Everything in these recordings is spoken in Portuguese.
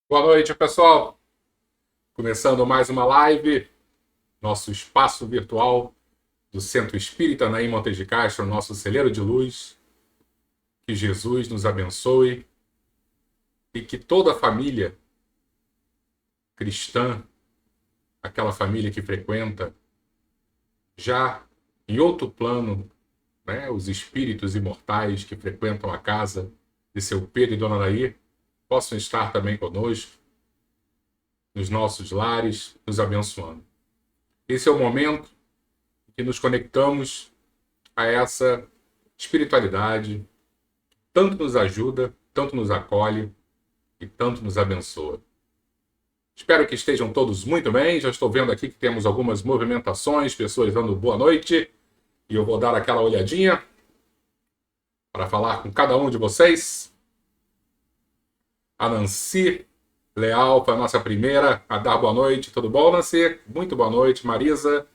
Boa noite, pessoal. Começando mais uma live, nosso espaço virtual do Centro Espírita Naim Montes de Castro, nosso celeiro de luz. Que Jesus nos abençoe e que toda a família cristã, aquela família que frequenta, já em outro plano, né, os espíritos imortais que frequentam a casa de seu Pedro e Dona Nair, possam estar também conosco, nos nossos lares, nos abençoando. Esse é o momento em que nos conectamos a essa espiritualidade, tanto nos ajuda, tanto nos acolhe e tanto nos abençoa. Espero que estejam todos muito bem. Já estou vendo aqui que temos algumas movimentações, pessoas dando boa noite. E eu vou dar aquela olhadinha para falar com cada um de vocês. A Nancy Leal foi a nossa primeira a dar boa noite. Tudo bom, Nancy? Muito boa noite. Marisa,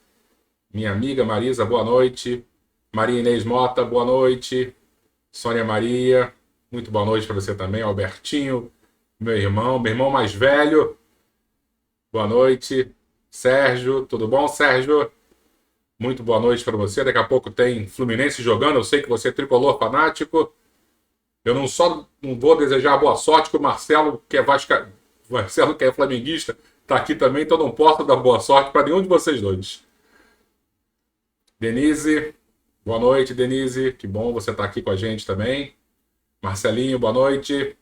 minha amiga Marisa, boa noite. Maria Inês Mota, boa noite. Sônia Maria, muito boa noite para você também. Albertinho, meu irmão mais velho, boa noite. Sérgio, tudo bom, Sérgio? Muito boa noite para você. Daqui a pouco tem Fluminense jogando. Eu sei que você é tricolor fanático. Eu não vou desejar boa sorte, que o Marcelo, que é Marcelo, que é flamenguista, está aqui também, então não posso dar boa sorte para nenhum de vocês dois. Denise, boa noite, Denise. Que bom você estar aqui com a gente também. Marcelinho, boa noite.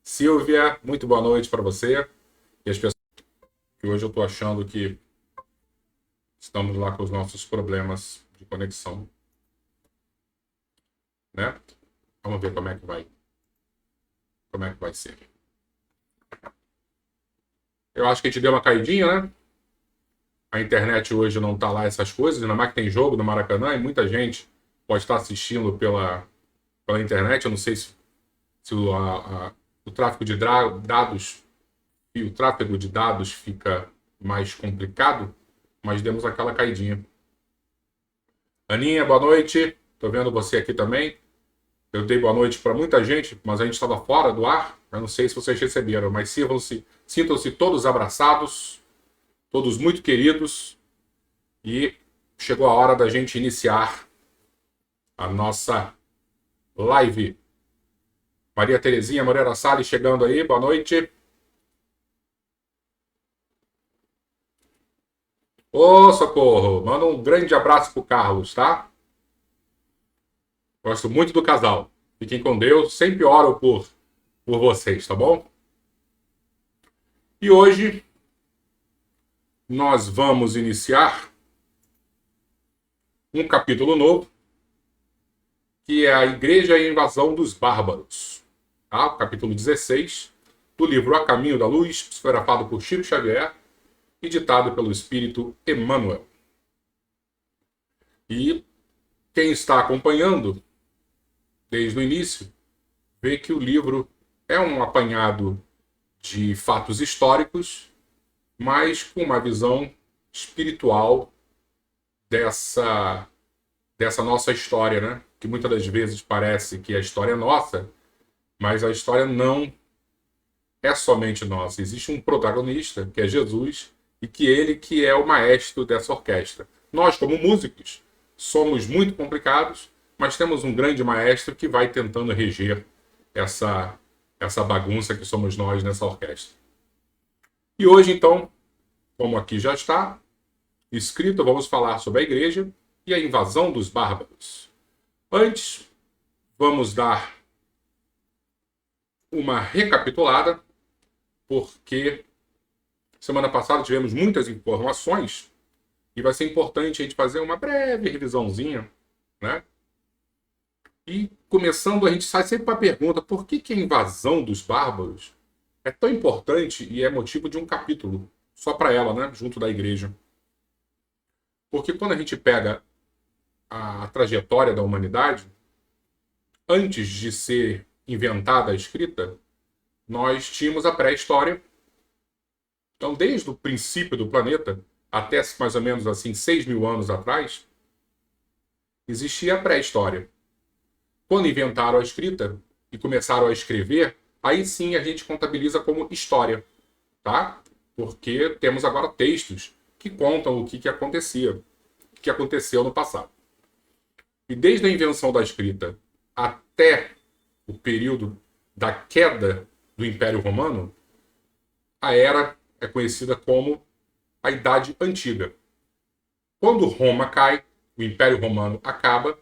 Silvia, muito boa noite para você. E as pessoas que hoje eu estou achando que estamos lá com os nossos problemas de conexão, né? Vamos ver como é que vai ser. Eu acho que a gente deu uma caidinha, né? A internet hoje não tá lá essas coisas, ainda mais que tem jogo no Maracanã e muita gente pode estar assistindo pela internet. Eu não sei se o tráfego de dados e o tráfego de dados fica mais complicado, mas demos aquela caidinha. Aninha, boa noite. Tô vendo você aqui também. Eu dei boa noite para muita gente, mas a gente estava fora do ar. Eu não sei se vocês receberam, mas sintam-se todos abraçados, todos muito queridos. E chegou a hora da gente iniciar a nossa live. Maria Terezinha Moreira Salles chegando aí, boa noite. Ô, Socorro, manda um grande abraço pro Carlos, tá? Gosto muito do casal. Fiquem com Deus, sempre oro por vocês, tá bom? E hoje nós vamos iniciar um capítulo novo, que é a Igreja e a Invasão dos Bárbaros. Tá? O capítulo 16 do livro A Caminho da Luz, psicografado por Chico Xavier e ditado pelo Espírito Emmanuel. E quem está acompanhando desde o início vê que o livro é um apanhado de fatos históricos, mas com uma visão espiritual dessa nossa história, né? Que muitas das vezes parece que a história é nossa, mas a história não é somente nossa. Existe um protagonista, que é Jesus, e ele que é o maestro dessa orquestra. Nós, como músicos, somos muito complicados, mas temos um grande maestro que vai tentando reger essa bagunça que somos nós nessa orquestra. E hoje, então, como aqui já está escrito, vamos falar sobre a igreja e a invasão dos bárbaros. Antes, vamos dar uma recapitulada, porque semana passada tivemos muitas informações e vai ser importante a gente fazer uma breve revisãozinha, né? E começando, a gente sai sempre para a pergunta: por que a invasão dos bárbaros é tão importante e é motivo de um capítulo só para ela, né? Junto da igreja. Porque quando a gente pega a trajetória da humanidade, antes de ser inventada a escrita, nós tínhamos a pré-história. Então, desde o princípio do planeta, até mais ou menos assim 6.000 anos atrás, existia a pré-história. Quando inventaram a escrita e começaram a escrever, aí sim a gente contabiliza como história, tá? Porque temos agora textos que contam o que acontecia, o que aconteceu no passado. E desde a invenção da escrita até o período da queda do Império Romano, a era é conhecida como a Idade Antiga. Quando Roma cai, o Império Romano acaba,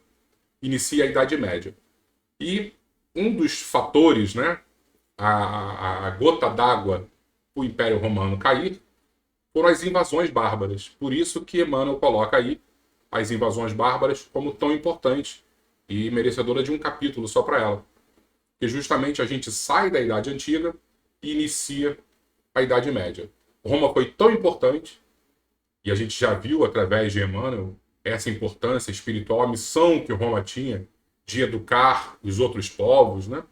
inicia a Idade Média. E um dos fatores, né, a gota d'água para o Império Romano cair, foram as invasões bárbaras. Por isso que Emmanuel coloca aí as invasões bárbaras como tão importante e merecedora de um capítulo só para ela. Porque justamente a gente sai da Idade Antiga e inicia a Idade Média. Roma foi tão importante, e a gente já viu através de Emmanuel essa importância espiritual, a missão que Roma tinha de educar os outros povos, né?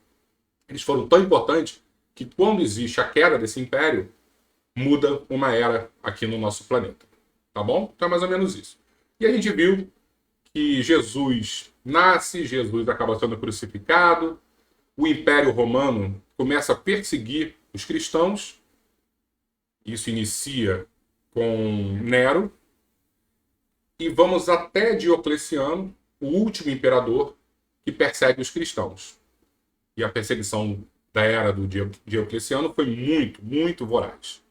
Eles foram tão importantes que quando existe a queda desse império, muda uma era aqui no nosso planeta. Tá bom? Então é mais ou menos isso. E a gente viu que Jesus nasce, Jesus acaba sendo crucificado, o Império Romano começa a perseguir os cristãos, isso inicia com Nero, e vamos até Diocleciano, o último imperador que persegue os cristãos. E a perseguição da era do Diocleciano foi muito, muito voraz.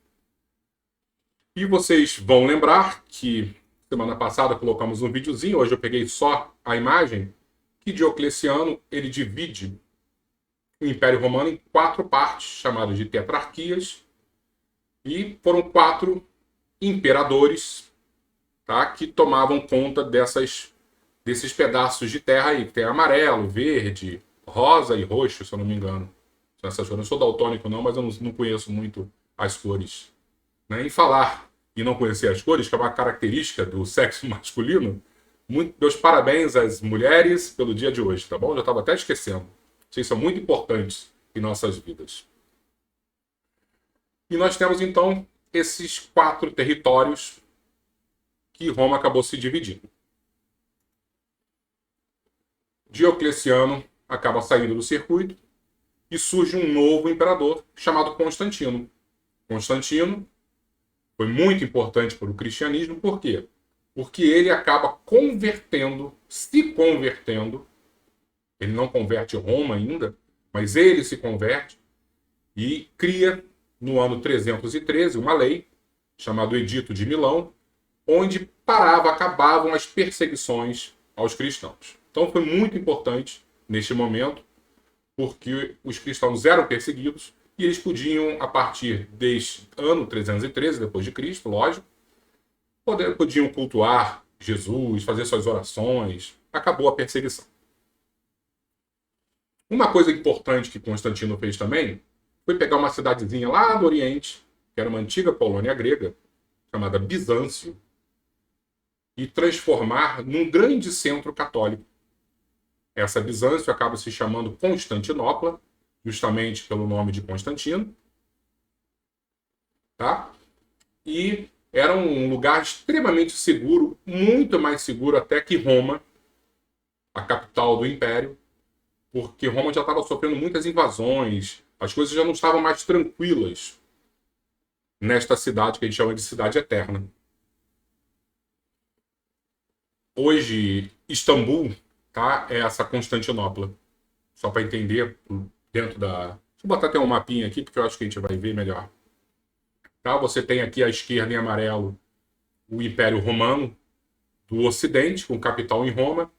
E vocês vão lembrar que semana passada colocamos um videozinho, hoje eu peguei só a imagem, que Diocleciano ele divide o Império Romano em 4 partes, chamadas de tetrarquias, e foram 4 imperadores, tá, que tomavam conta desses pedaços de terra aí, que tem amarelo, verde, rosa e roxo, se eu não me engano. Eu não sou daltônico não, mas eu não conheço muito as cores. Né? Em falar e não conhecer as cores, que é uma característica do sexo masculino, meus parabéns às mulheres pelo dia de hoje, tá bom? Já estava até esquecendo. Vocês são muito importantes em nossas vidas. E nós temos, então, esses 4 territórios que Roma acabou se dividindo. Diocleciano acaba saindo do circuito e surge um novo imperador chamado Constantino. Constantino foi muito importante para o cristianismo, por quê? Porque ele acaba se convertendo, ele não converte Roma ainda, mas ele se converte e cria, no ano 313, uma lei chamada Edito de Milão, onde acabavam as perseguições aos cristãos. Então foi muito importante neste momento, porque os cristãos eram perseguidos e eles podiam, a partir deste ano 313 depois de Cristo, lógico, podiam cultuar Jesus, fazer suas orações. Acabou a perseguição. Uma coisa importante que Constantino fez também foi pegar uma cidadezinha lá do Oriente, que era uma antiga colônia grega, chamada Bizâncio, e transformar num grande centro católico. Essa Bizâncio acaba se chamando Constantinopla, justamente pelo nome de Constantino. Tá? E era um lugar extremamente seguro, muito mais seguro até que Roma, a capital do Império, porque Roma já estava sofrendo muitas invasões, as coisas já não estavam mais tranquilas nesta cidade que a gente chama de Cidade Eterna. Hoje, Istambul, tá, é essa Constantinopla. Só para entender, dentro da... Deixa eu botar até um mapinha aqui, porque eu acho que a gente vai ver melhor. Tá? Você tem aqui à esquerda em amarelo o Império Romano do Ocidente, com capital em Roma,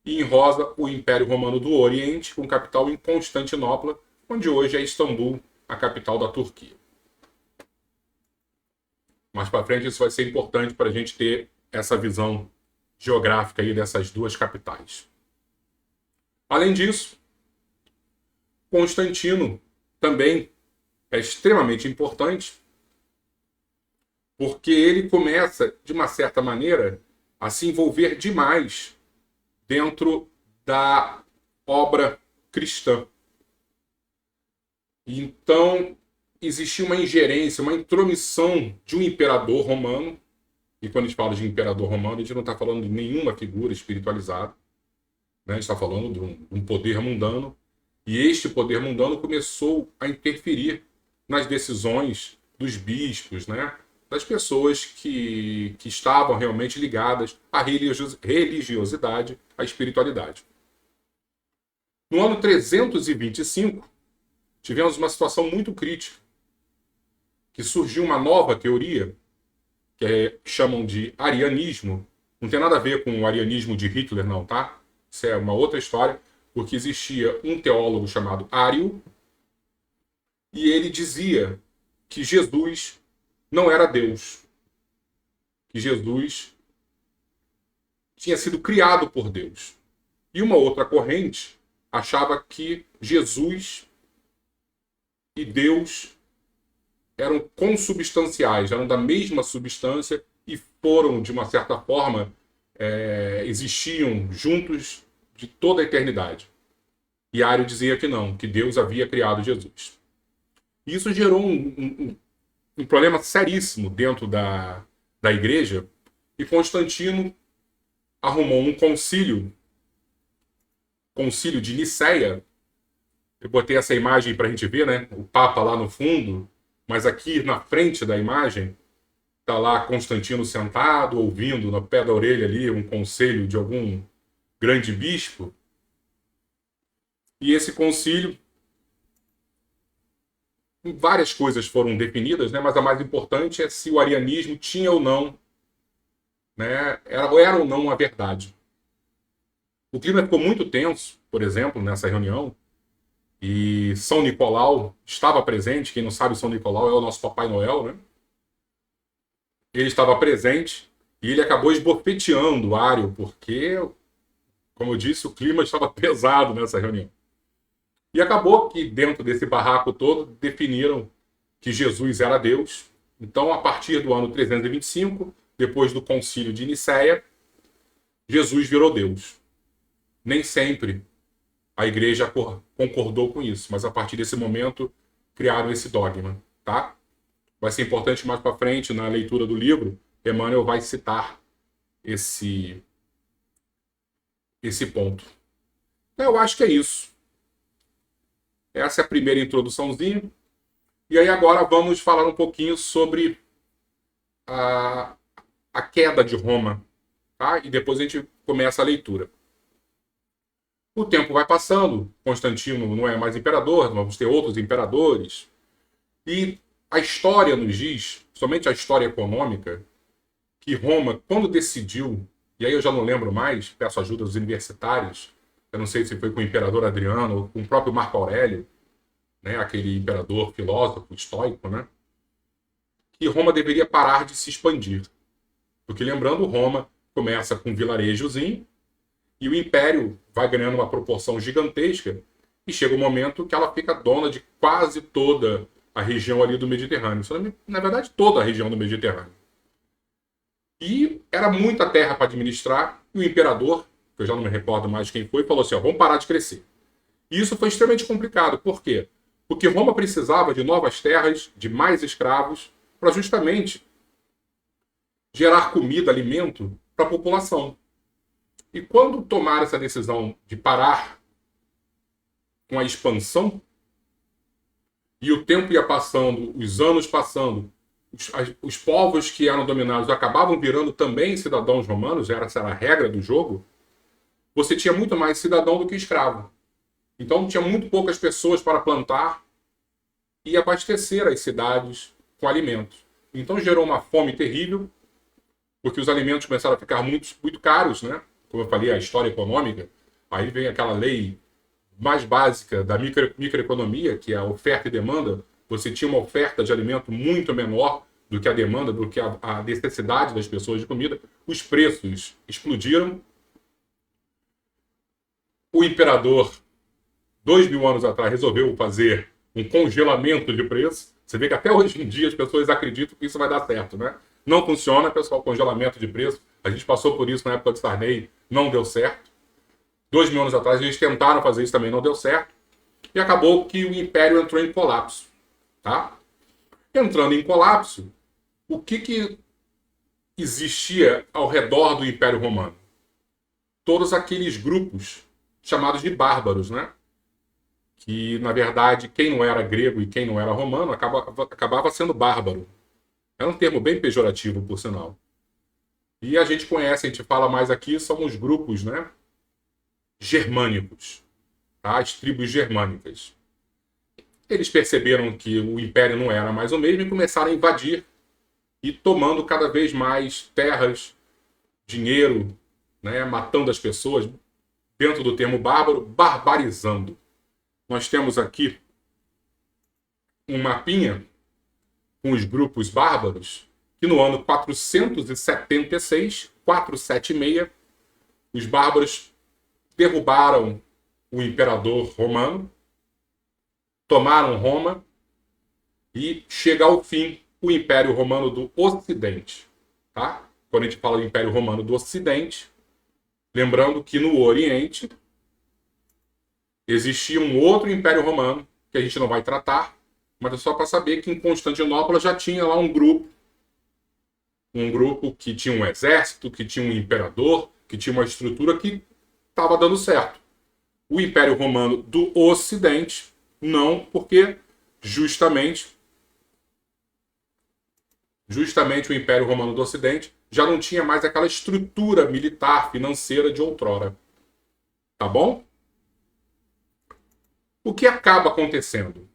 e em rosa o Império Romano do Oriente, com capital em Constantinopla, onde hoje é Istambul, a capital da Turquia. Mais para frente isso vai ser importante para a gente ter essa visão geográfica aí dessas 2 capitais. Além disso, Constantino também é extremamente importante porque ele começa, de uma certa maneira, a se envolver demais dentro da obra cristã. Então, existia uma ingerência, uma intromissão de um imperador romano, e quando a gente fala de imperador romano, a gente não está falando de nenhuma figura espiritualizada, né? A gente está falando de um poder mundano, E este poder mundano começou a interferir nas decisões dos bispos, né? Das pessoas que estavam realmente ligadas à religiosidade, à espiritualidade. No ano 325, tivemos uma situação muito crítica, que surgiu uma nova teoria, que chamam de arianismo. Não tem nada a ver com o arianismo de Hitler, não, tá? Isso é uma outra história, porque existia um teólogo chamado Ário, e ele dizia que Jesus não era Deus, que Jesus tinha sido criado por Deus. E uma outra corrente achava que Jesus e Deus eram consubstanciais, eram da mesma substância e foram, de uma certa forma, existiam juntos de toda a eternidade. E Ário dizia que não, que Deus havia criado Jesus. E isso gerou um problema seríssimo dentro da igreja, e Constantino arrumou um concílio de Niceia. Eu botei essa imagem para a gente ver, né? O Papa lá no fundo, mas aqui na frente da imagem está lá Constantino sentado, ouvindo no pé da orelha ali um conselho de algum grande bispo. E esse concílio, várias coisas foram definidas, né? Mas a mais importante é se o arianismo tinha ou não, né? Era ou não uma verdade. O clima ficou muito tenso, por exemplo, nessa reunião, e São Nicolau estava presente. Quem não sabe, São Nicolau é o nosso Papai Noel, né? Ele estava presente e ele acabou esbofeteando Ário, porque, como eu disse, o clima estava pesado nessa reunião. E acabou que, dentro desse barraco todo, definiram que Jesus era Deus. Então, a partir do ano 325, depois do concílio de Niceia, Jesus virou Deus. Nem sempre a igreja concordou com isso, mas a partir desse momento criaram esse dogma, tá? Vai ser importante mais para frente, na leitura do livro, Emmanuel vai citar esse ponto. Eu acho que é isso. Essa é a primeira introduçãozinha. E aí agora vamos falar um pouquinho sobre a queda de Roma, tá? E depois a gente começa a leitura. O tempo vai passando, Constantino não é mais imperador, vamos ter outros imperadores. E a história nos diz, somente a história econômica, que Roma, quando decidiu, e aí eu já não lembro mais, peço ajuda dos universitários, eu não sei se foi com o imperador Adriano ou com o próprio Marco Aurélio, né, aquele imperador filósofo, estoico, né, que Roma deveria parar de se expandir. Porque, lembrando, Roma começa com um vilarejozinho, e o império vai ganhando uma proporção gigantesca, e chega um momento que ela fica dona de quase toda a região ali do Mediterrâneo. Na verdade, toda a região do Mediterrâneo. E era muita terra para administrar, e o imperador, que eu já não me recordo mais quem foi, falou assim, ó, vamos parar de crescer. E isso foi extremamente complicado. Por quê? Porque Roma precisava de novas terras, de mais escravos, para justamente gerar comida, alimento para a população. E quando tomaram essa decisão de parar com a expansão, e o tempo ia passando, os anos passando, os povos que eram dominados acabavam virando também cidadãos romanos, essa era a regra do jogo, você tinha muito mais cidadão do que escravo. Então tinha muito poucas pessoas para plantar e abastecer as cidades com alimentos. Então gerou uma fome terrível, porque os alimentos começaram a ficar muito, muito caros, né? Como eu falei, a história econômica. Aí vem aquela lei mais básica da microeconomia, que é a oferta e demanda. Você tinha uma oferta de alimento muito menor do que a demanda, do que a necessidade das pessoas de comida. Os preços explodiram. O imperador, 2000 anos atrás, resolveu fazer um congelamento de preço. Você vê que até hoje em dia as pessoas acreditam que isso vai dar certo, né? Não funciona, pessoal, congelamento de preço. A gente passou por isso na época de Sarney, não deu certo. 2000 anos atrás eles tentaram fazer isso também, não deu certo. E acabou que o império entrou em colapso. Tá? Entrando em colapso, o que existia ao redor do Império Romano? Todos aqueles grupos chamados de bárbaros, né? que, na verdade, quem não era grego e quem não era romano acabava sendo bárbaro. É um termo bem pejorativo, por sinal. E a gente conhece, a gente fala mais aqui, são os grupos, né, germânicos, tá? As tribos germânicas. Eles perceberam que o império não era mais o mesmo e começaram a invadir e tomando cada vez mais terras, dinheiro, né, matando as pessoas, dentro do termo bárbaro, barbarizando. Nós temos aqui um mapinha com os grupos bárbaros, que no ano 476, 476, os bárbaros derrubaram o imperador romano, tomaram Roma e chega ao fim o Império Romano do Ocidente. Tá? Quando a gente fala do Império Romano do Ocidente, lembrando que no Oriente existia um outro Império Romano, que a gente não vai tratar, mas é só para saber que em Constantinopla já tinha lá um grupo que tinha um exército, que tinha um imperador, que tinha uma estrutura que estava dando certo. O Império Romano do Ocidente, não, porque justamente o Império Romano do Ocidente já não tinha mais aquela estrutura militar, financeira de outrora. Tá bom? O que acaba acontecendo?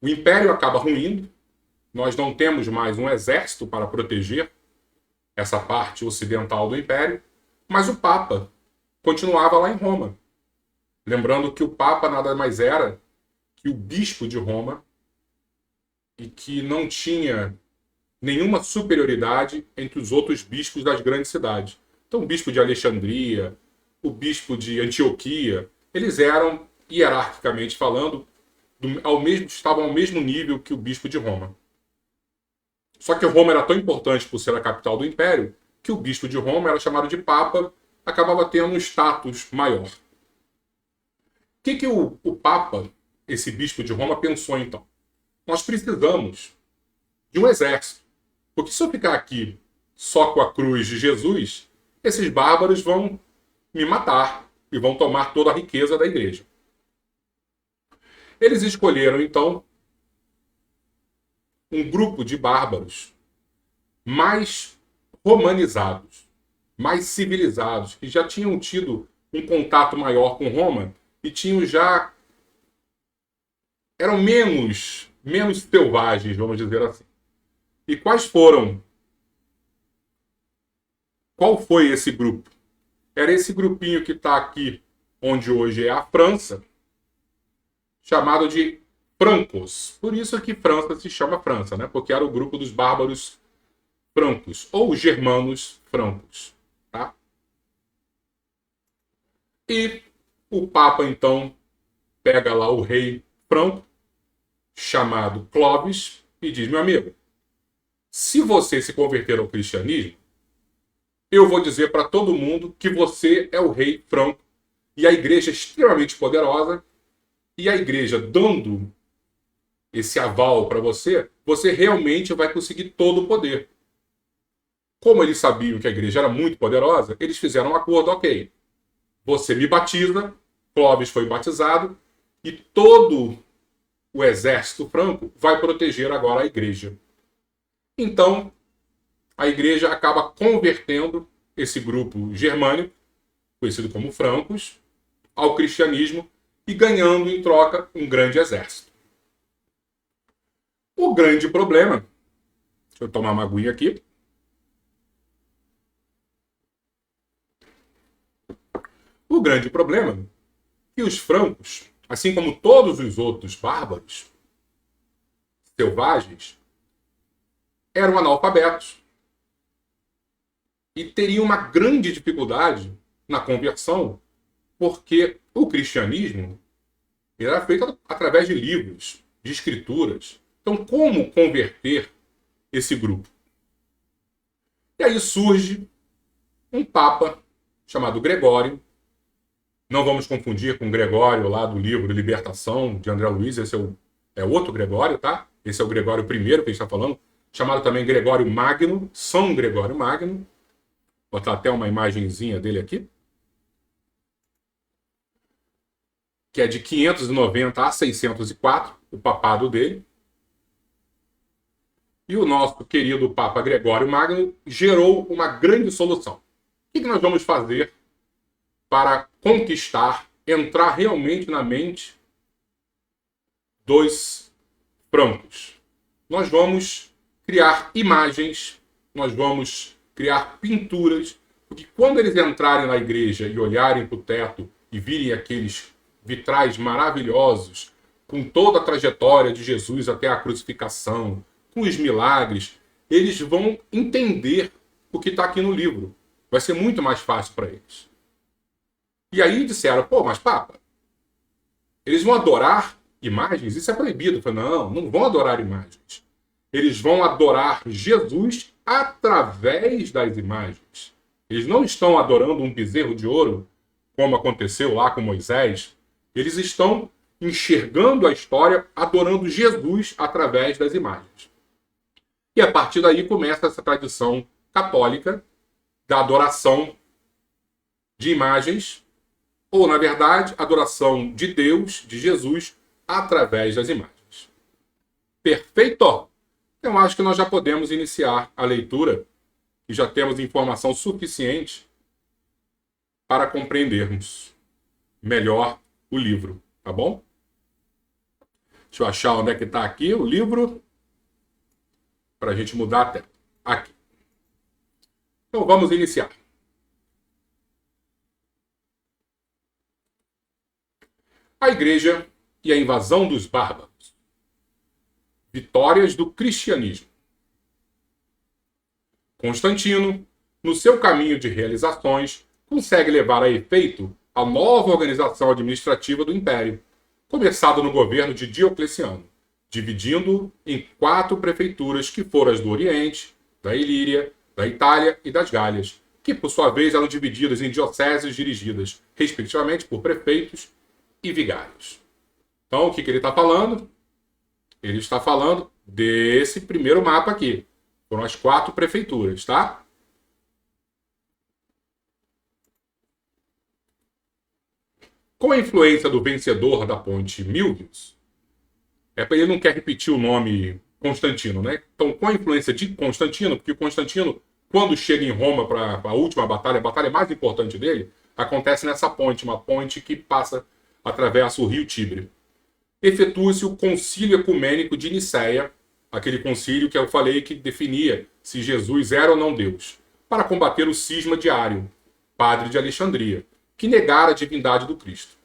O Império acaba ruindo, nós não temos mais um exército para proteger essa parte ocidental do Império, mas o Papa continuava lá em Roma. Lembrando que o Papa nada mais era que o bispo de Roma e que não tinha nenhuma superioridade entre os outros bispos das grandes cidades. Então, o bispo de Alexandria, o bispo de Antioquia, eles eram, hierarquicamente falando, estavam ao mesmo nível que o bispo de Roma. Só que Roma era tão importante por ser a capital do império que o bispo de Roma era chamado de Papa, acabava tendo um status maior. O que o Papa, esse bispo de Roma, pensou então? Nós precisamos de um exército. Porque se eu ficar aqui só com a cruz de Jesus, esses bárbaros vão me matar e vão tomar toda a riqueza da igreja. Eles escolheram, então, um grupo de bárbaros mais romanizados, mais civilizados, que já tinham tido um contato maior com Roma e tinham já... eram menos selvagens, vamos dizer assim. E quais foram? Qual foi esse grupo? Era esse grupinho que está aqui, onde hoje é a França, chamado de francos. Por isso que França se chama França, né? Porque era o grupo dos bárbaros francos, ou germanos francos. Tá? E o Papa, então, pega lá o rei franco, chamado Clovis, e diz, meu amigo, se você se converter ao cristianismo, eu vou dizer para todo mundo que você é o rei franco e a igreja é extremamente poderosa e a igreja dando esse aval para você, você realmente vai conseguir todo o poder. Como eles sabiam que a igreja era muito poderosa, eles fizeram um acordo, ok, você me batiza, Clovis foi batizado e todo o exército franco vai proteger agora a igreja. Então, a igreja acaba convertendo esse grupo germânico, conhecido como francos, ao cristianismo e ganhando em troca um grande exército. O grande problema, deixa eu tomar uma aguinha aqui. O grande problema é que os francos, assim como todos os outros bárbaros selvagens, eram analfabetos e teriam uma grande dificuldade na conversão, porque o cristianismo era feito através de livros, de escrituras. Então, como converter esse grupo? E aí surge um papa chamado Gregório. Não vamos confundir com o Gregório lá do livro Libertação, de André Luiz. Esse é outro Gregório, tá? Esse é o Gregório I que a gente está falando. Chamado também Gregório Magno, São Gregório Magno. Vou botar até uma imagenzinha dele aqui. que é de 590 a 604, o papado dele. E o nosso querido Papa Gregório Magno gerou uma grande solução. O que nós vamos fazer para conquistar, entrar realmente na mente dos francos? Nós vamos criar imagens, nós vamos criar pinturas, porque quando eles entrarem na igreja e olharem para o teto e virem aqueles vitrais maravilhosos, com toda a trajetória de Jesus até a crucificação, com os milagres, eles vão entender o que está aqui no livro. Vai ser muito mais fácil para eles. E aí disseram, pô, mas Papa, eles vão adorar imagens? Isso é proibido. Eu falei, não vão adorar imagens. Eles vão adorar Jesus através das imagens. Eles não estão adorando um bezerro de ouro, como aconteceu lá com Moisés. Eles estão enxergando a história, adorando Jesus através das imagens. E a partir daí começa essa tradição católica da adoração de imagens, ou, na verdade, adoração de Deus, de Jesus, através das imagens. Perfeito? Eu acho que nós já podemos iniciar a leitura e já temos informação suficiente para compreendermos melhor o livro, tá bom? Deixa eu achar onde é que está aqui o livro, para a gente mudar a tela. Aqui. Então vamos iniciar. A Igreja e a invasão dos bárbaros. Vitórias do cristianismo. Constantino, no seu caminho de realizações, consegue levar a efeito a nova organização administrativa do Império, começada no governo de Diocleciano, dividindo em 4 prefeituras que foram as do Oriente, da Ilíria, da Itália e das Gálias, que por sua vez eram divididas em dioceses dirigidas, respectivamente, por prefeitos e vigários. Então, o que ele está falando? Ele está falando desse primeiro mapa aqui. Foram as 4 prefeituras, tá? Com a influência do vencedor da ponte Milvius, ele não quer repetir o nome Constantino, né? Então, com a influência de Constantino, porque o Constantino, quando chega em Roma para a última batalha, a batalha mais importante dele, acontece nessa ponte, uma ponte que atravessa o rio Tibre. Efetua-se o Concílio Ecumênico de Nicéia, aquele concílio que eu falei que definia se Jesus era ou não Deus, para combater o cisma de Ário, padre de Alexandria, que negara a divindade do Cristo.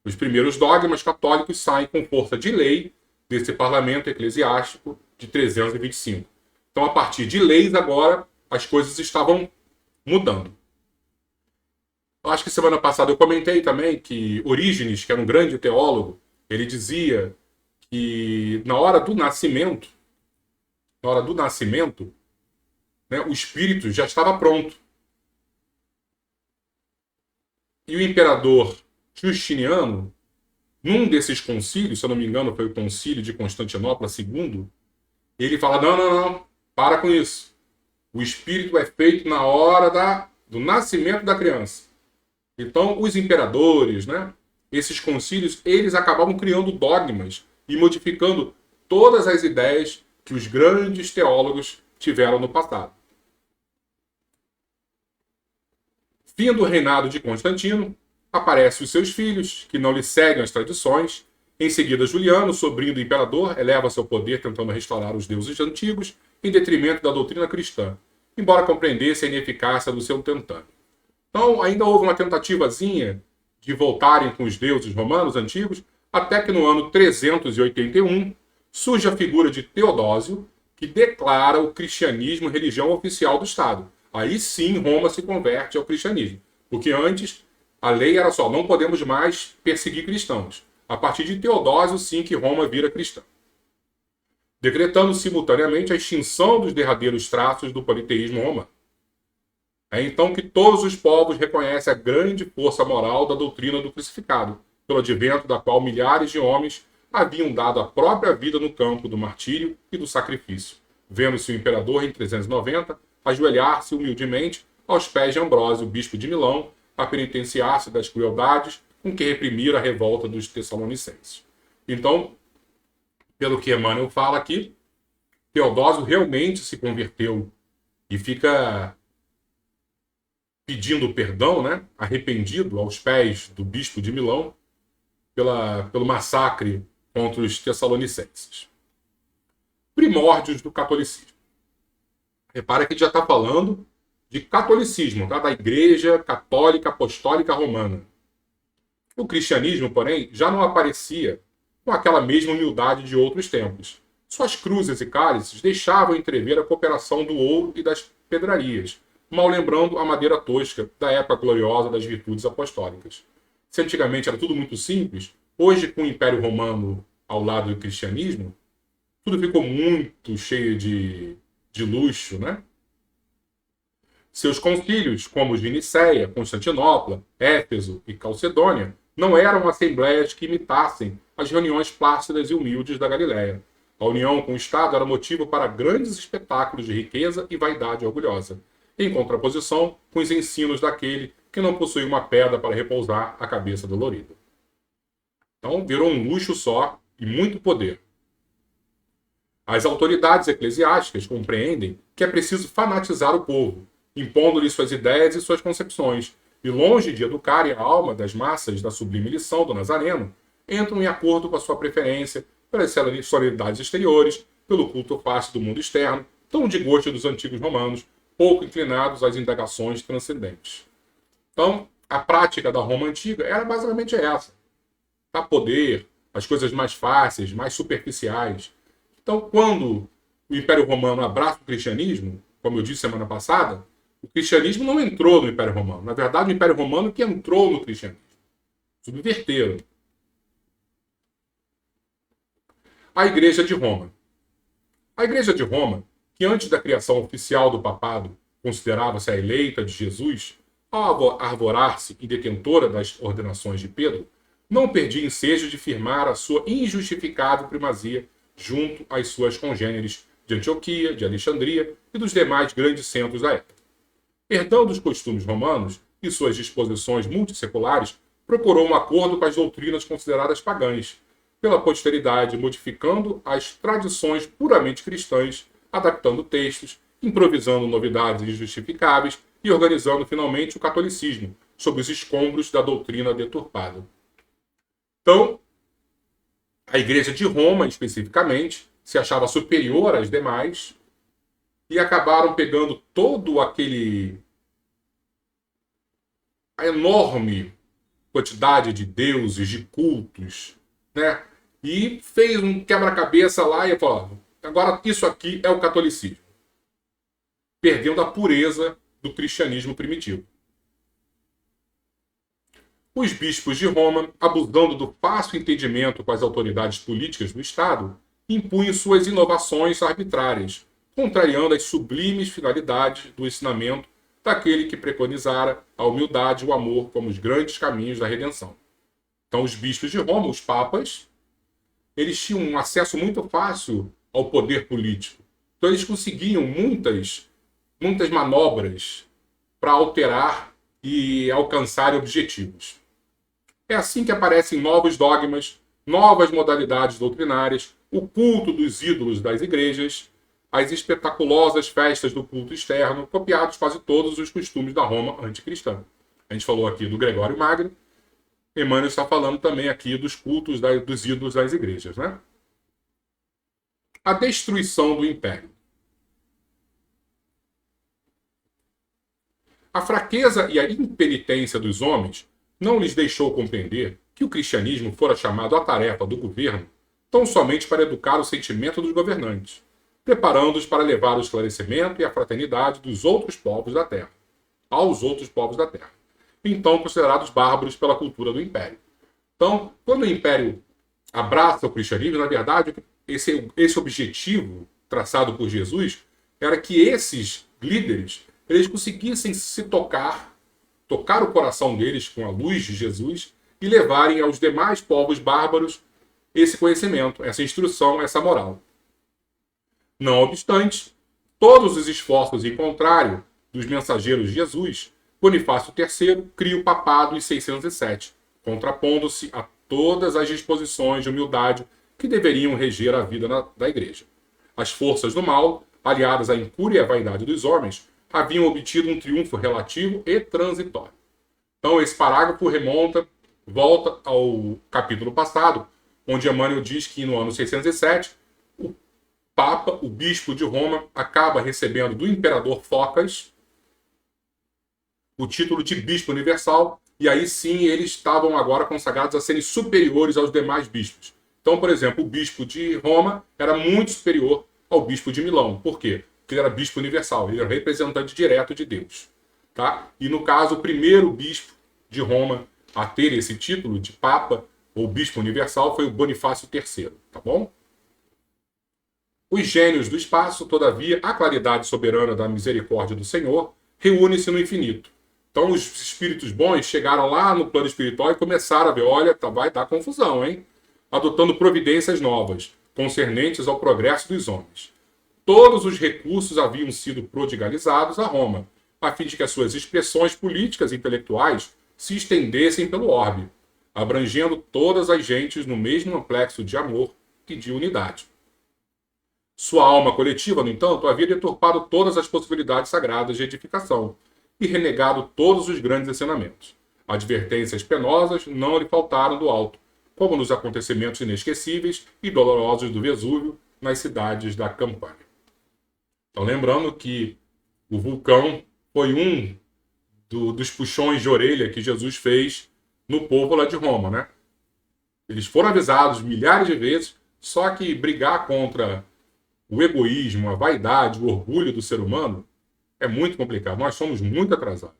Os primeiros dogmas católicos saem com força de lei desse parlamento eclesiástico de 325. Então, a partir de leis, agora, as coisas estavam mudando. Eu acho que semana passada eu comentei também que Orígenes, que era um grande teólogo, ele dizia que na hora do nascimento, né, o espírito já estava pronto. E o imperador Justiniano, num desses concílios, se eu não me engano foi o concílio de Constantinopla II, ele fala, não, para com isso. O espírito é feito na hora do nascimento da criança. Então, os imperadores, né, esses concílios, eles acabavam criando dogmas e modificando todas as ideias que os grandes teólogos tiveram no passado. Fim do reinado de Constantino, aparecem os seus filhos, que não lhe seguem as tradições. Em seguida, Juliano, sobrinho do imperador, eleva seu poder tentando restaurar os deuses antigos, em detrimento da doutrina cristã, embora compreendesse a ineficácia do seu tentame. Então, ainda houve uma tentativazinha de voltarem com os deuses romanos antigos, até que no ano 381 surge a figura de Teodósio, que declara o cristianismo religião oficial do Estado. Aí sim Roma se converte ao cristianismo, porque antes a lei era só, não podemos mais perseguir cristãos. A partir de Teodósio, sim, que Roma vira cristã, decretando simultaneamente a extinção dos derradeiros traços do politeísmo romano. É então que todos os povos reconhecem a grande força moral da doutrina do crucificado, pelo advento da qual milhares de homens haviam dado a própria vida no campo do martírio e do sacrifício, vendo-se o imperador em 390 ajoelhar-se humildemente aos pés de Ambrósio, bispo de Milão, a penitenciar-se das crueldades com que reprimir a revolta dos Tessalonicenses. Então, pelo que Emmanuel fala aqui, Teodósio realmente se converteu e fica pedindo perdão, né, arrependido aos pés do bispo de Milão pelo massacre contra os Tessalonicenses. Primórdios do catolicismo. Repara que a gente já está falando de catolicismo, tá? Da Igreja Católica Apostólica Romana. O cristianismo, porém, já não aparecia com aquela mesma humildade de outros tempos. Suas cruzes e cálices deixavam entrever a cooperação do ouro e das pedrarias, mal lembrando a madeira tosca da época gloriosa das virtudes apostólicas. Se antigamente era tudo muito simples, hoje, com o Império Romano ao lado do cristianismo, tudo ficou muito cheio de luxo, né? Seus concílios, como os de Nicéia, Constantinopla, Éfeso e Calcedônia, não eram assembleias que imitassem as reuniões plácidas e humildes da Galiléia. A união com o Estado era motivo para grandes espetáculos de riqueza e vaidade orgulhosa, em contraposição com os ensinos daquele que não possuía uma pedra para repousar a cabeça dolorida. Então, virou um luxo só e muito poder. As autoridades eclesiásticas compreendem que é preciso fanatizar o povo, impondo-lhe suas ideias e suas concepções, e longe de educarem a alma das massas da sublime lição do Nazareno, entram em acordo com a sua preferência pelas solenidades exteriores, pelo culto face do mundo externo, tão de gosto dos antigos romanos, pouco inclinados às indagações transcendentes. Então, a prática da Roma antiga era basicamente essa. A poder, as coisas mais fáceis, mais superficiais. Então, quando o Império Romano abraça o cristianismo, como eu disse semana passada, o cristianismo não entrou no Império Romano. Na verdade, o Império Romano que entrou no cristianismo. Subverteram. A Igreja de Roma. A Igreja de Roma, que antes da criação oficial do papado considerava-se a eleita de Jesus, ao arvorar-se e detentora das ordenações de Pedro, não perdia ensejo de firmar a sua injustificável primazia junto às suas congêneres de Antioquia, de Alexandria e dos demais grandes centros da época. Herdando os costumes romanos e suas disposições multisseculares, procurou um acordo com as doutrinas consideradas pagãs, pela posteridade, modificando as tradições puramente cristãs, adaptando textos, improvisando novidades injustificáveis e organizando finalmente o catolicismo, sob os escombros da doutrina deturpada. Então, a Igreja de Roma, especificamente, se achava superior às demais e acabaram pegando todo a enorme quantidade de deuses, de cultos, né? E fez um quebra-cabeça lá e falou: agora isso aqui é o catolicismo, perdendo a pureza do cristianismo primitivo. Os bispos de Roma, abusando do fácil entendimento com as autoridades políticas do Estado, impunham suas inovações arbitrárias, contrariando as sublimes finalidades do ensinamento daquele que preconizara a humildade e o amor como os grandes caminhos da redenção. Então, os bispos de Roma, os papas, eles tinham um acesso muito fácil ao poder político. Então, eles conseguiam muitas manobras para alterar e alcançar objetivos. É assim que aparecem novos dogmas, novas modalidades doutrinárias, o culto dos ídolos das igrejas, as espetaculosas festas do culto externo, copiados quase todos os costumes da Roma anticristã. A gente falou aqui do Gregório Magno, Emmanuel está falando também aqui dos cultos dos ídolos das igrejas, né? A destruição do império. A fraqueza e a impenitência dos homens não lhes deixou compreender que o cristianismo fora chamado à tarefa do governo tão somente para educar o sentimento dos governantes, preparando-os para levar o esclarecimento e a fraternidade dos outros povos da terra, aos outros povos da terra, então considerados bárbaros pela cultura do império. Então, quando o império abraça o cristianismo, na verdade, esse objetivo traçado por Jesus era que esses líderes eles conseguissem se tocar o coração deles com a luz de Jesus e levarem aos demais povos bárbaros esse conhecimento, essa instrução, essa moral. Não obstante, todos os esforços em contrário dos mensageiros de Jesus, Bonifácio III cria o papado em 607, contrapondo-se a todas as disposições de humildade que deveriam reger a vida da igreja. As forças do mal, aliadas à incúria e à vaidade dos homens, haviam obtido um triunfo relativo e transitório. Então, esse parágrafo volta ao capítulo passado, onde Emmanuel diz que no ano 607, o Papa, o bispo de Roma, acaba recebendo do imperador Focas o título de bispo universal, e aí sim eles estavam agora consagrados a serem superiores aos demais bispos. Então, por exemplo, o bispo de Roma era muito superior ao bispo de Milão. Por quê? Porque ele era bispo universal, ele era representante direto de Deus. Tá? E no caso, o primeiro bispo de Roma a ter esse título de Papa ou Bispo Universal foi o Bonifácio III. Tá bom? Os gênios do espaço, todavia, a claridade soberana da misericórdia do Senhor, reúne-se no infinito. Então, os espíritos bons chegaram lá no plano espiritual e começaram a ver, olha, vai dar confusão, hein? Adotando providências novas, concernentes ao progresso dos homens. Todos os recursos haviam sido prodigalizados a Roma, a fim de que as suas expressões políticas e intelectuais se estendessem pelo orbe, abrangendo todas as gentes no mesmo amplexo de amor e de unidade. Sua alma coletiva, no entanto, havia deturpado todas as possibilidades sagradas de edificação e renegado todos os grandes ensinamentos. Advertências penosas não lhe faltaram do alto, como nos acontecimentos inesquecíveis e dolorosos do Vesúvio nas cidades da Campânia. Então, lembrando que o vulcão foi um dos puxões de orelha que Jesus fez no povo lá de Roma, né? Eles foram avisados milhares de vezes, só que brigar contra o egoísmo, a vaidade, o orgulho do ser humano é muito complicado. Nós somos muito atrasados.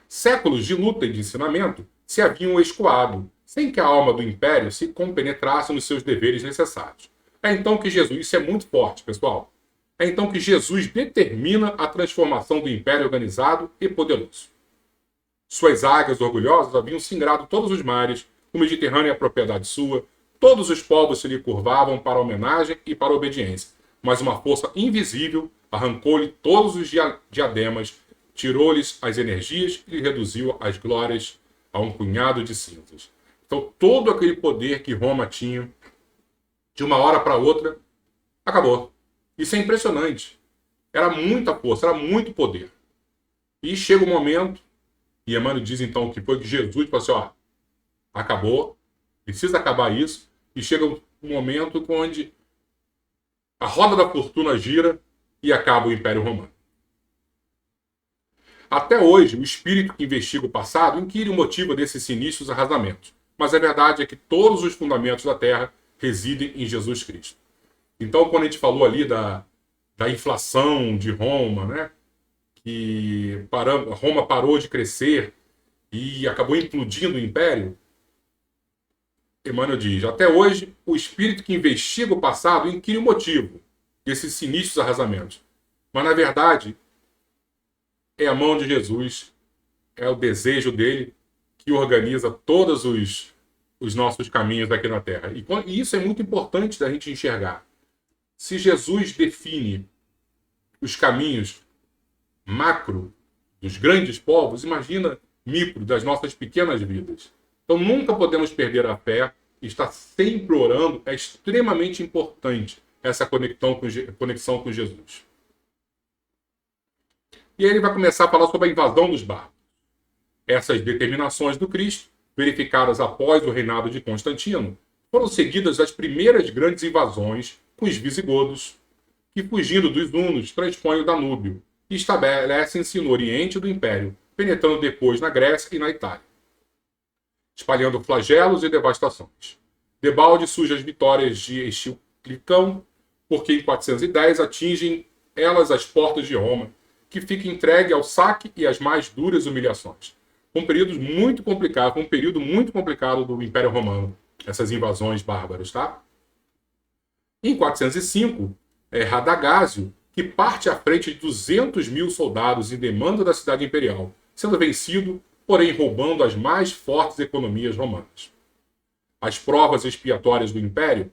Séculos de luta e de ensinamento se haviam escoado, sem que a alma do império se compenetrasse nos seus deveres necessários. É então que Jesus, isso é muito forte, pessoal, é então que Jesus determina a transformação do império organizado e poderoso. Suas águias orgulhosas haviam singrado todos os mares, o Mediterrâneo é propriedade sua, todos os povos se lhe curvavam para a homenagem e para a obediência, mas uma força invisível arrancou-lhe todos os diademas, tirou-lhes as energias e lhe reduziu as glórias a um punhado de cinzas. Então, todo aquele poder que Roma tinha, de uma hora para outra, acabou. Isso é impressionante. Era muita força, era muito poder. E chega um momento, e Emmanuel diz então que foi que Jesus falou assim, ó, acabou, precisa acabar isso, e chega um momento onde a roda da fortuna gira e acaba o Império Romano. Até hoje, o espírito que investiga o passado inquire o motivo desses sinistros arrasamentos. Mas a verdade é que todos os fundamentos da Terra residem em Jesus Cristo. Então, quando a gente falou ali da inflação de Roma, né, que Roma parou de crescer e acabou implodindo o Império, Emmanuel diz, até hoje, o espírito que investiga o passado inquire o motivo desses sinistros arrasamentos. Mas, na verdade, é a mão de Jesus, é o desejo dele que organiza todos os nossos caminhos aqui na Terra. E isso é muito importante da gente enxergar. Se Jesus define os caminhos macro dos grandes povos, imagina micro das nossas pequenas vidas. Então nunca podemos perder a fé, estar sempre orando é extremamente importante essa conexão com Jesus. E aí ele vai começar a falar sobre a invasão dos bárbaros. Essas determinações do Cristo, verificadas após o reinado de Constantino, foram seguidas das primeiras grandes invasões com os visigodos, que fugindo dos hunos transpõem o Danúbio e estabelecem-se no oriente do Império, penetrando depois na Grécia e na Itália, espalhando flagelos e devastações. Debalde surge as vitórias de Extilcão, porque em 410 atingem elas as portas de Roma, que fica entregue ao saque e às mais duras humilhações. Um período muito complicado do Império Romano, essas invasões bárbaras, tá? Em 405, Radagásio, que parte à frente de 200 mil soldados em demanda da cidade imperial, sendo vencido, porém roubando as mais fortes economias romanas. As provas expiatórias do Império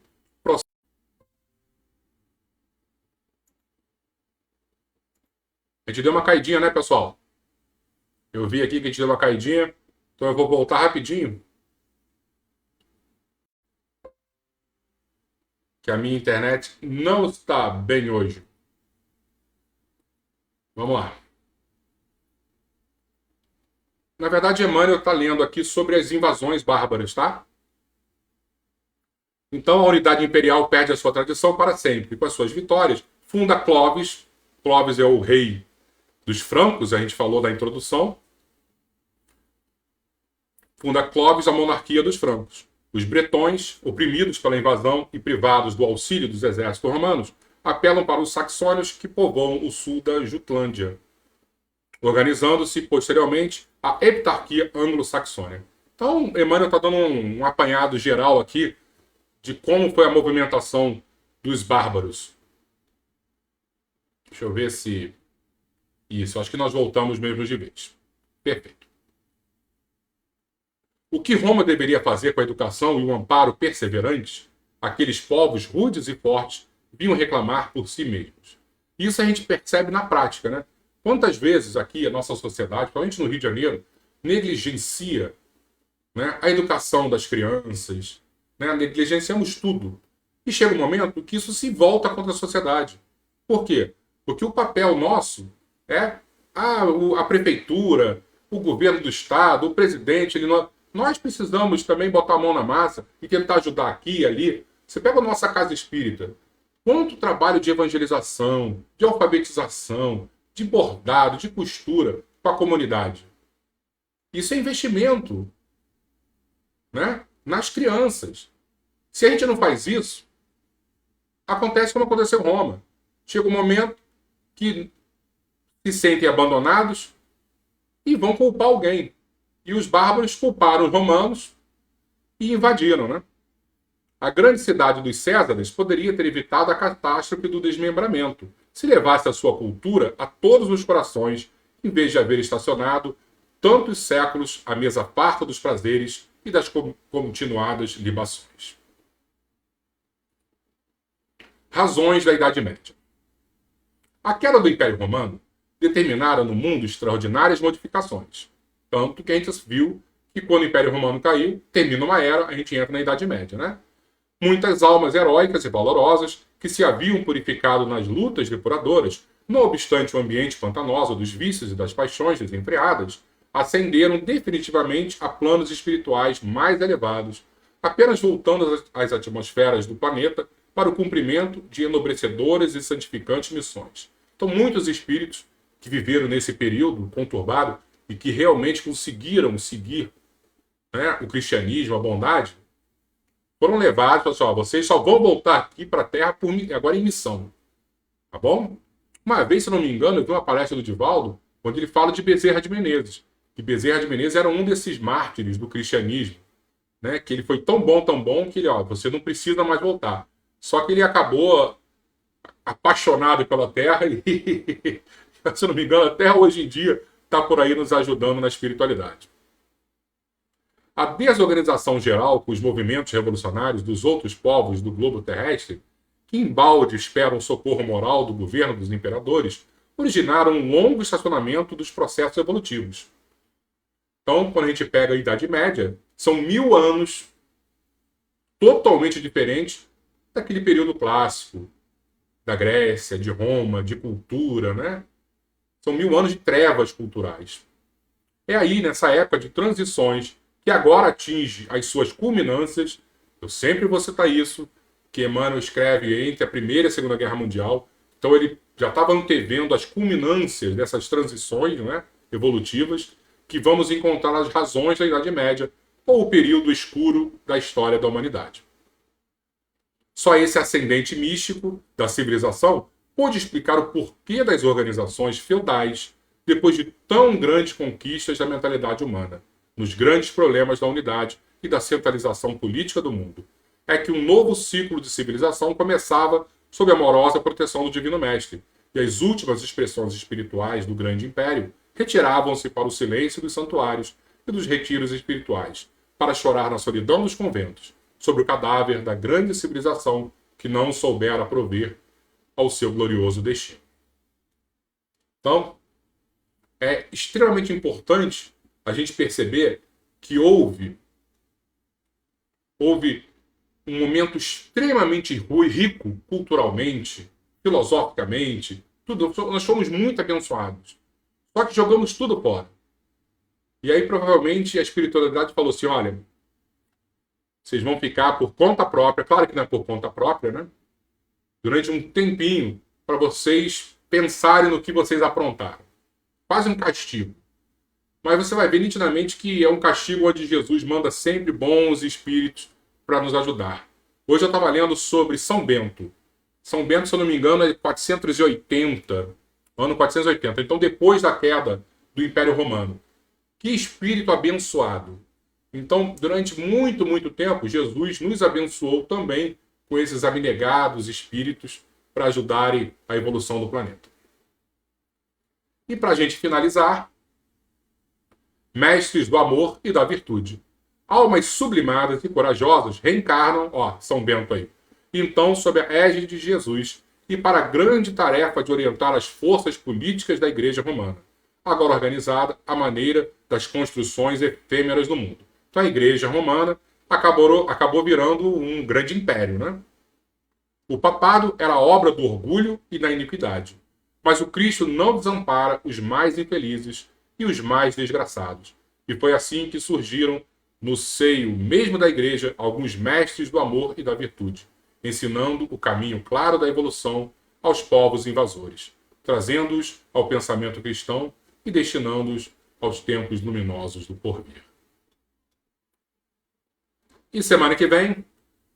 A gente deu uma caidinha, né, pessoal? Eu vi aqui que a gente deu uma caidinha, então eu vou voltar rapidinho, que a minha internet não está bem hoje. Vamos lá. Na verdade, Emmanuel está lendo aqui sobre as invasões bárbaras, tá? Então a unidade imperial perde a sua tradição para sempre. Com as suas vitórias, funda Clovis. Clovis é o rei dos francos, a gente falou na introdução. Funda Clovis a monarquia dos francos. Os bretões, oprimidos pela invasão e privados do auxílio dos exércitos romanos, apelam para os saxônios que povoam o sul da Jutlândia, organizando-se posteriormente a heptarquia anglo-saxônia. Então, Emmanuel está dando um apanhado geral aqui de como foi a movimentação dos bárbaros. Deixa eu ver se... Isso, acho que nós voltamos mesmo de vez. Perfeito. O que Roma deveria fazer com a educação e o amparo perseverante, aqueles povos rudes e fortes vinham reclamar por si mesmos. Isso a gente percebe na prática, né? Quantas vezes aqui a nossa sociedade, principalmente no Rio de Janeiro, negligencia, né, a educação das crianças, né? Negligenciamos tudo. E chega um momento que isso se volta contra a sociedade. Por quê? Porque o papel nosso é a prefeitura, o governo do estado, o presidente, nós precisamos também botar a mão na massa e tentar ajudar aqui e ali. Você pega a nossa casa espírita. Quanto trabalho de evangelização, de alfabetização, de bordado, de costura com a comunidade. Isso é investimento, né, nas crianças. Se a gente não faz isso, acontece como aconteceu em Roma. Chega um momento que se sentem abandonados e vão culpar alguém. E os bárbaros culparam os romanos e invadiram, né? A grande cidade dos Césares poderia ter evitado a catástrofe do desmembramento, se levasse a sua cultura a todos os corações, em vez de haver estacionado tantos séculos à mesa farta dos prazeres e das continuadas libações. Razões da Idade Média. A queda do Império Romano determinara no mundo extraordinárias modificações. Tanto que a gente viu que quando o Império Romano caiu, termina uma era, a gente entra na Idade Média, né? Muitas almas heróicas e valorosas que se haviam purificado nas lutas depuradoras, não obstante o ambiente pantanoso dos vícios e das paixões desenfreadas, ascenderam definitivamente a planos espirituais mais elevados, apenas voltando às atmosferas do planeta para o cumprimento de enobrecedoras e santificantes missões. Então, muitos espíritos que viveram nesse período conturbado e que realmente conseguiram seguir, né, o cristianismo, a bondade, foram levados para vocês só vão voltar aqui para a Terra agora em missão. Tá bom? Uma vez, se não me engano, eu vi uma palestra do Divaldo, onde ele fala de Bezerra de Menezes. Que Bezerra de Menezes era um desses mártires do cristianismo. Né? Que ele foi tão bom, que ele, você não precisa mais voltar. Só que ele acabou apaixonado pela Terra e, se não me engano, a Terra hoje em dia está por aí nos ajudando na espiritualidade. A desorganização geral com os movimentos revolucionários dos outros povos do globo terrestre, que embalde esperam socorro moral do governo dos imperadores, originaram um longo estacionamento dos processos evolutivos. Então, quando a gente pega a Idade Média, são 1000 anos totalmente diferentes daquele período clássico, da Grécia, de Roma, de cultura, né? São 1000 anos de trevas culturais. É aí, nessa época de transições, que agora atinge as suas culminâncias. Eu sempre vou citar isso, que Emmanuel escreve entre a Primeira e a Segunda Guerra Mundial. Então ele já estava antevendo as culminâncias dessas transições, né, evolutivas, que vamos encontrar as razões da Idade Média, ou o período escuro da história da humanidade. Só esse ascendente místico da civilização pôde explicar o porquê das organizações feudais depois de tão grandes conquistas da mentalidade humana, nos grandes problemas da unidade e da centralização política do mundo. É que um novo ciclo de civilização começava sob a amorosa proteção do Divino Mestre, e as últimas expressões espirituais do grande império retiravam-se para o silêncio dos santuários e dos retiros espirituais, para chorar na solidão dos conventos, sobre o cadáver da grande civilização que não soubera prover ao seu glorioso destino. Então, é extremamente importante a gente perceber que houve um momento extremamente rico culturalmente, filosoficamente, tudo. Nós fomos muito abençoados. Só que jogamos tudo fora. E aí provavelmente a espiritualidade falou assim, olha, vocês vão ficar por conta própria, claro que não é por conta própria, né? Durante um tempinho, para vocês pensarem no que vocês aprontaram. Quase um castigo. Mas você vai ver nitidamente que é um castigo onde Jesus manda sempre bons espíritos para nos ajudar. Hoje eu estava lendo sobre São Bento. São Bento, se eu não me engano, é 480, ano 480. Então, depois da queda do Império Romano. Que espírito abençoado. Então, durante muito, muito tempo, Jesus nos abençoou também com esses abnegados espíritos para ajudarem a evolução do planeta. E para a gente finalizar, mestres do amor e da virtude. Almas sublimadas e corajosas reencarnam, São Bento aí, então sob a égide de Jesus e para a grande tarefa de orientar as forças políticas da Igreja Romana, agora organizada à maneira das construções efêmeras do mundo. Então a Igreja Romana acabou virando um grande império, né? O papado era obra do orgulho e da iniquidade, mas o Cristo não desampara os mais infelizes e os mais desgraçados. E foi assim que surgiram no seio mesmo da Igreja alguns mestres do amor e da virtude, ensinando o caminho claro da evolução aos povos invasores, trazendo-os ao pensamento cristão e destinando-os aos tempos luminosos do porvir. E semana que vem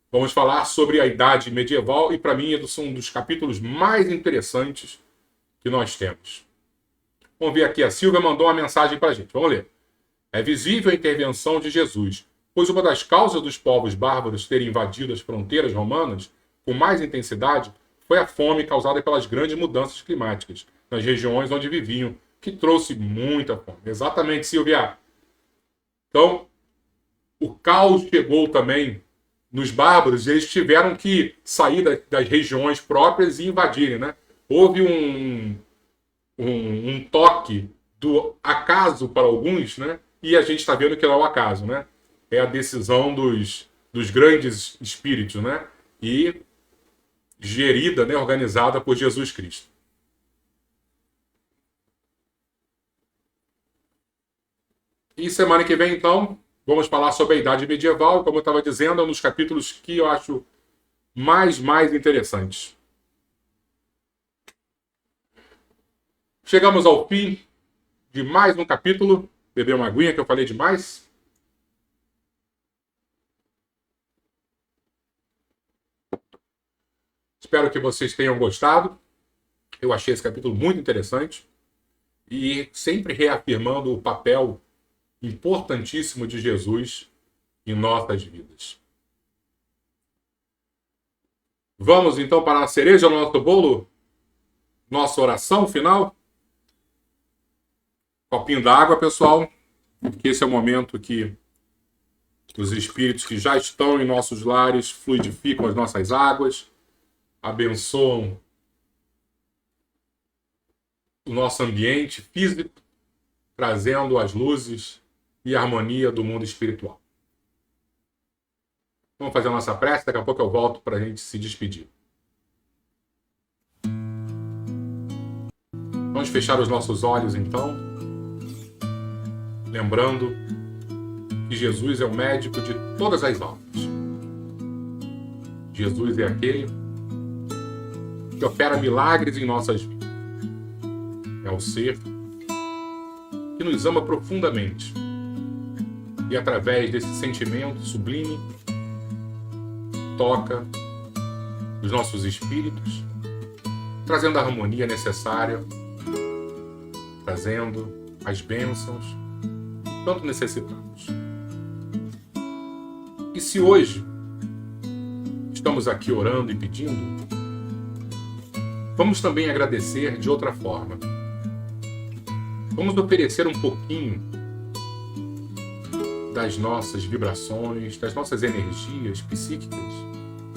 vamos falar sobre a Idade Medieval e para mim é um dos capítulos mais interessantes que nós temos. Vamos ver aqui, a Silvia mandou uma mensagem para a gente. Vamos ler. É visível a intervenção de Jesus, pois uma das causas dos povos bárbaros terem invadido as fronteiras romanas com mais intensidade foi a fome causada pelas grandes mudanças climáticas nas regiões onde viviam, que trouxe muita fome. Exatamente, Silvia. Então, o caos chegou também nos bárbaros e eles tiveram que sair das regiões próprias e invadirem, né? Houve um toque do acaso para alguns, né? E a gente está vendo que não é o acaso, né? É a decisão dos grandes espíritos, né? E gerida, né? Organizada por Jesus Cristo. E semana que vem, então, vamos falar sobre a Idade Medieval. Como eu estava dizendo, é um dos capítulos que eu acho mais interessantes. Chegamos ao fim de mais um capítulo. Beber uma aguinha que eu falei demais. Espero que vocês tenham gostado. Eu achei esse capítulo muito interessante. E sempre reafirmando o papel importantíssimo de Jesus em nossas vidas. Vamos então para a cereja do nosso bolo? Nossa oração final? Copinho d'água, pessoal, porque esse é o momento que os espíritos que já estão em nossos lares fluidificam as nossas águas, abençoam o nosso ambiente físico, trazendo as luzes e a harmonia do mundo espiritual. Vamos fazer a nossa prece, daqui a pouco eu volto para a gente se despedir. Vamos fechar os nossos olhos, então, lembrando que Jesus é o médico de todas as almas. Jesus é aquele que opera milagres em nossas vidas. É o ser que nos ama profundamente e, através desse sentimento sublime, toca os nossos espíritos, trazendo a harmonia necessária, trazendo as bênçãos que tanto necessitamos. E se hoje estamos aqui orando e pedindo, vamos também agradecer de outra forma. Vamos oferecer um pouquinho das nossas vibrações, das nossas energias psíquicas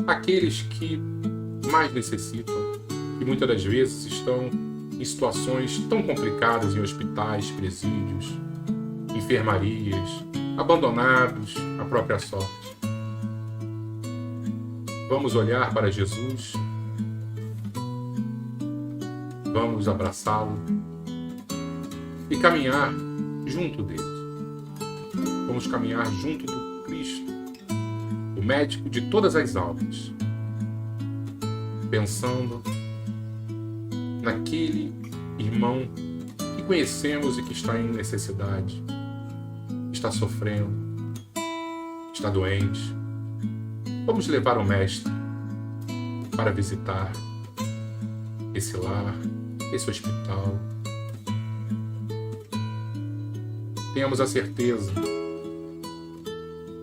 àqueles que mais necessitam, que muitas das vezes estão em situações tão complicadas em hospitais, presídios, enfermarias, abandonados à própria sorte. Vamos olhar para Jesus, vamos abraçá-lo e caminhar junto dele. Vamos caminhar junto do Cristo, o médico de todas as almas, pensando naquele irmão que conhecemos e que está em necessidade, está sofrendo, está doente. Vamos levar o Mestre para visitar esse lar, esse hospital. Tenhamos a certeza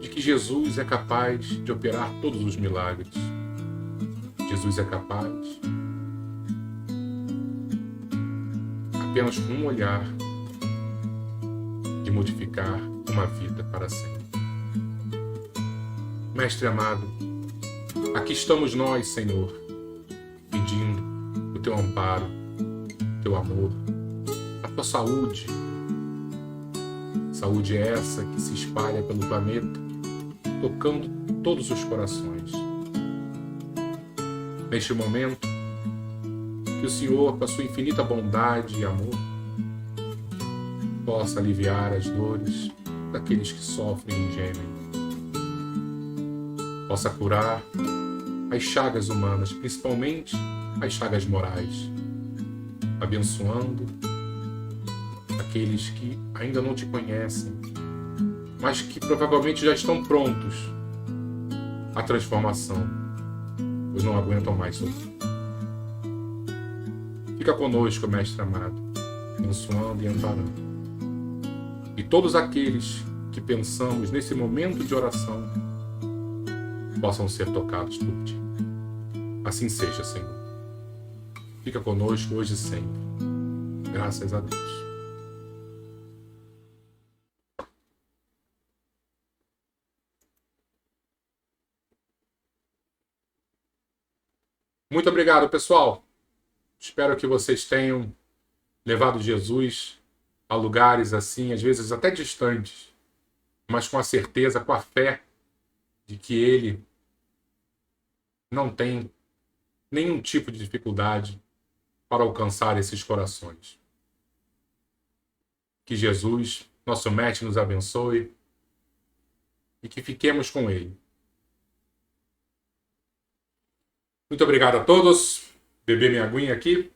de que Jesus é capaz de operar todos os milagres. Jesus é capaz, apenas com um olhar, de modificar uma vida para sempre. Mestre amado, aqui estamos nós, Senhor, pedindo o Teu amparo, o Teu amor, a Tua saúde. Saúde é essa que se espalha pelo planeta, tocando todos os corações. Neste momento, que o Senhor, com a sua infinita bondade e amor, possa aliviar as dores daqueles que sofrem e gemem. Possa curar as chagas humanas, principalmente as chagas morais, abençoando aqueles que ainda não te conhecem, mas que provavelmente já estão prontos à transformação, pois não aguentam mais sofrer. Fica conosco, Mestre amado, abençoando e amparando. E todos aqueles que pensamos nesse momento de oração possam ser tocados por Ti. Assim seja, Senhor. Fica conosco hoje e sempre. Graças a Deus. Muito obrigado, pessoal. Espero que vocês tenham levado Jesus a lugares assim, às vezes até distantes, mas com a certeza, com a fé de que Ele não tem nenhum tipo de dificuldade para alcançar esses corações. Que Jesus, nosso Mestre, nos abençoe e que fiquemos com Ele. Muito obrigado a todos. Beber minha aguinha aqui.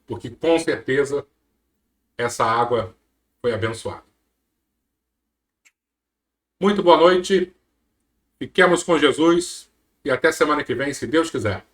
Porque com certeza essa água foi abençoada. Muito boa noite. Fiquemos com Jesus e até semana que vem, se Deus quiser.